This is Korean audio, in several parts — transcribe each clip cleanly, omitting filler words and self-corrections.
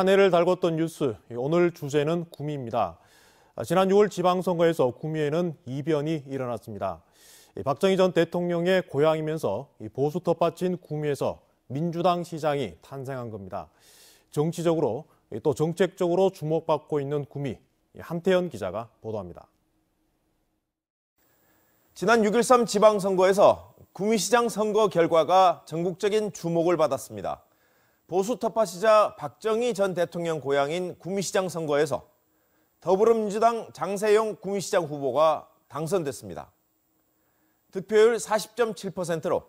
한 해를 달궜던 뉴스, 오늘 주제는 구미입니다. 지난 6월 지방선거에서 구미에는 이변이 일어났습니다. 박정희 전 대통령의 고향이면서 보수 텃밭인 구미에서 민주당 시장이 탄생한 겁니다. 정치적으로 또 정책적으로 주목받고 있는 구미, 한태현 기자가 보도합니다. 지난 6.13 지방선거에서 구미시장 선거 결과가 전국적인 주목을 받았습니다. 보수 텃밭이자 박정희 전 대통령 고향인 구미시장 선거에서 더불어민주당 장세용 구미시장 후보가 당선됐습니다. 득표율 40.7%로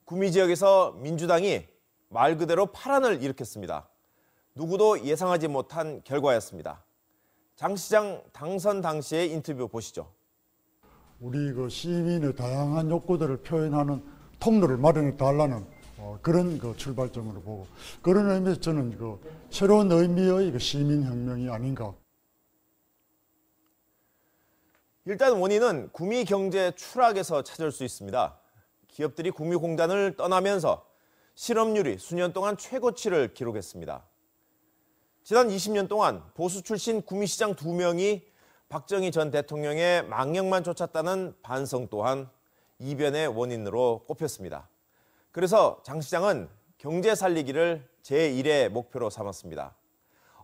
구미 지역에서 민주당이 말 그대로 파란을 일으켰습니다. 누구도 예상하지 못한 결과였습니다. 장 시장 당선 당시의 인터뷰 보시죠. 우리 시민의 다양한 욕구들을 표현하는 통로를 마련해 달라는 그런 출발점으로 보고, 그런 의미에서 저는 새로운 의미의 시민혁명이 아닌가. 일단 원인은 구미 경제 추락에서 찾을 수 있습니다. 기업들이 구미공단을 떠나면서 실업률이 수년 동안 최고치를 기록했습니다. 지난 20년 동안 보수 출신 구미시장 2명이 박정희 전 대통령의 망령만 쫓았다는 반성 또한 이변의 원인으로 꼽혔습니다. 그래서 장 시장은 경제 살리기를 제1의 목표로 삼았습니다.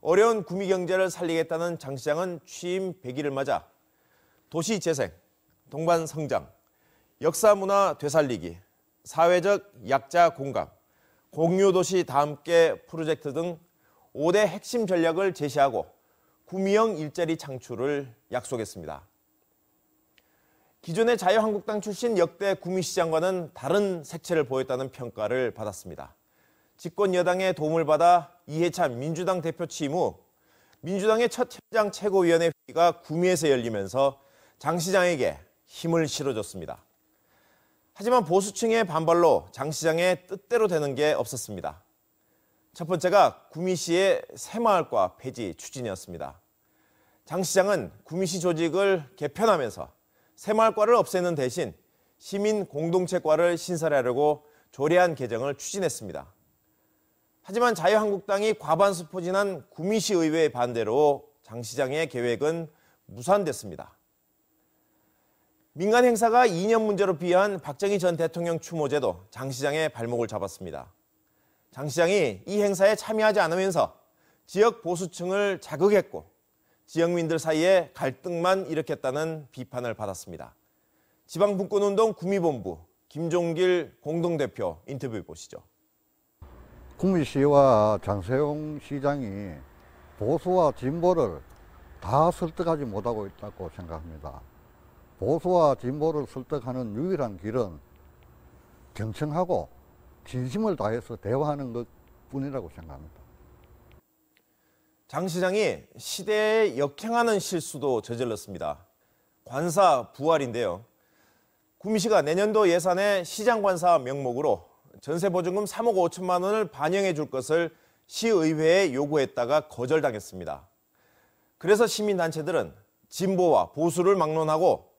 어려운 구미 경제를 살리겠다는 장 시장은 취임 100일을 맞아 도시재생, 동반성장, 역사문화 되살리기, 사회적 약자 공감, 공유도시 다함께 프로젝트 등 5대 핵심 전략을 제시하고 구미형 일자리 창출을 약속했습니다. 기존의 자유한국당 출신 역대 구미시장과는 다른 색채를 보였다는 평가를 받았습니다. 집권 여당의 도움을 받아 이해찬 민주당 대표 취임 후 민주당의 첫 현장 최고위원회 회의가 구미에서 열리면서 장 시장에게 힘을 실어줬습니다. 하지만 보수층의 반발로 장 시장의 뜻대로 되는 게 없었습니다. 첫 번째가 구미시의 새마을과 폐지 추진이었습니다. 장 시장은 구미시 조직을 개편하면서 새마을과를 없애는 대신 시민 공동체과를 신설하려고 조례안 개정을 추진했습니다. 하지만 자유한국당이 과반수 포진한 구미시 의회의 반대로 장 시장의 계획은 무산됐습니다. 민간 행사가 2년 문제로 비한 박정희 전 대통령 추모제도 장 시장의 발목을 잡았습니다. 장 시장이 이 행사에 참여하지 않으면서 지역 보수층을 자극했고 지역민들 사이에 갈등만 일으켰다는 비판을 받았습니다. 지방분권운동 구미본부 김종길 공동대표 인터뷰 보시죠. 구미시와 장세용 시장이 보수와 진보를 다 설득하지 못하고 있다고 생각합니다. 보수와 진보를 설득하는 유일한 길은 경청하고 진심을 다해서 대화하는 것뿐이라고 생각합니다. 장 시장이 시대에 역행하는 실수도 저질렀습니다. 관사 부활인데요. 구미시가 내년도 예산에 시장관사 명목으로 전세보증금 3억 5천만 원을 반영해 줄 것을 시의회에 요구했다가 거절당했습니다. 그래서 시민단체들은 진보와 보수를 막론하고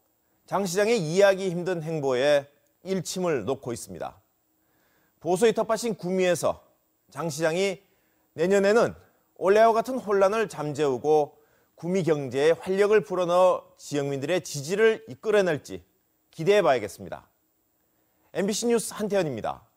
장 시장의 이해하기 힘든 행보에 일침을 놓고 있습니다. 보수의 텃밭인 구미에서 장 시장이 내년에는 올해와 같은 혼란을 잠재우고 구미 경제에 활력을 불어넣어 지역민들의 지지를 이끌어낼지 기대해 봐야겠습니다. MBC 뉴스 한태현입니다.